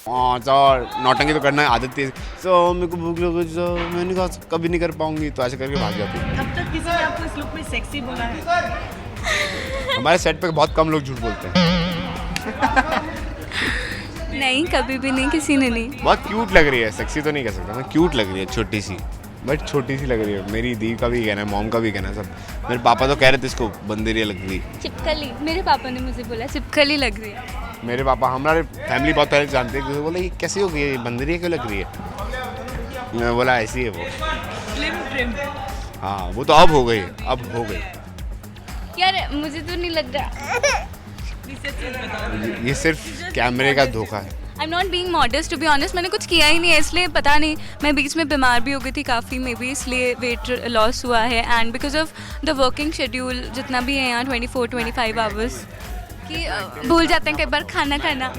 और नौटंकी तो करना आदत थी। सो मेरे को भूख लगी, सो मैंने कहा कभी नहीं कर पाऊंगी, तो ऐसे करके भाग जाती। अब तक किसी ने आपको इस लुक में सेक्सी बोला है? हमारे सेट पे बहुत कम लोग झूठ बोलते हैं। नहीं, कभी भी नहीं, किसी ने नहीं। बहुत क्यूट लग रही है, सेक्सी तो नहीं कह सकता मैं, क्यूट लग रही है, छोटी सी, बट छोटी सी लग रही है। मेरी दी का भी कहना है, मॉम का भी कहना है, सब। मेरे पापा तो कह रहे थे इसको बंदरिया लग रही। चिपकली, मेरे पापा ने मुझे बोला चिपकली लग रही है। मेरे पापा, हमारे फैमिली बहुत पहले जानते हैं, बोला ये कैसी हो गई है, बंदरिया क्यों लग रही है। मैं बोला ऐसी है वो। Slim trim. हाँ, वो तो अब हो गई, अब हो गई। यार मुझे तो नहीं लग रहा। ये सिर्फ कैमरे का धोखा है। I am not being modest to be honest, मैंने कुछ किया ही नहीं है, इसलिए पता नहीं। मैं बीच में बीमार भी हो गई थी काफ़ी, मे बी इसलिए वेट लॉस हुआ है। And because of the working schedule जितना भी है यहाँ 24-25 आवर्स कि भूल जाते हैं कई बार खाना खाना।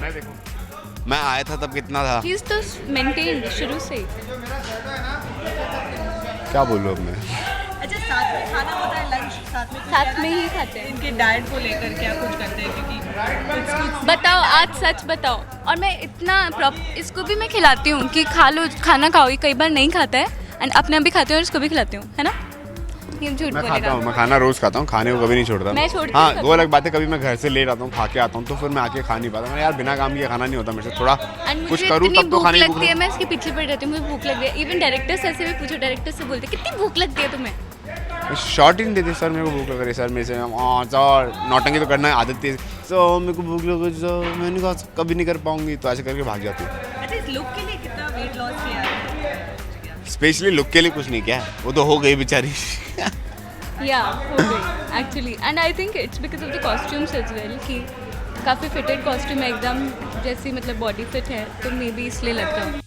मैं आया था तब कितना था, चीज़ तो मेंटेन शुरू से ही। क्या बोलूँ अब मैं। अच्छा, साथ में खाना होता है, लंच साथ में ही खाते हैं। इनके डाइट को लेकर क्या कुछ करते हैं? क्योंकि कुछ बताओ, आज सच बताओ। और मैं इतना इसको भी मैं खिलाती हूँ कि खा लो, खाना खाओ। ये कई बार नहीं खाता है एंड अपने आप भी खाते हैं और इसको भी खिलाती हूँ, है ना। ये झूठ मैं खाता बोलेगा। हूँ, मैं खाना रोज खाता हूँ, खाने को कभी नहीं छोड़ता। मैं छोड़ती हाँ, हूँ वो अलग बात है, कभी मैं घर से लेट आता हूँ, खा के आता हूँ, तो फिर मैं आके खा नहीं पाता। मैं यार बिना काम किए खाना नहीं होता मेरे से, थोड़ा एंड कुछ मुझे करूँ इतनी तब तो भूख खाने की लगती है, मैं इसके पीछे पड़ जाती हूँ, मुझे भूख लग रही है। इवन डायरेक्टर सर से भी पूछो, डायरेक्टर से बोलते कितनी भूख लगती है तुम्हें। शॉर्ट ही नहीं देते सर, मेरे को भूख लग रही है सर, मेरे से और नौटंकी तो करना आदत थी। सो मेरे को भूख लगी, सो मैंने कहा कभी नहीं कर पाऊंगी, तो ऐसे करके भाग जाती। अच्छा, इस लुक के लिए कितना वेट लॉस किया है? स्पेशली लुक के लिए कुछ नहीं किया, वो तो हो गई बेचारी। या हो गई actually. And I think it's because of the costumes as well कि काफ़ी फिटेड कॉस्ट्यूम है एकदम, जैसी मतलब बॉडी फिट है, तो मे बी इसलिए लगता है।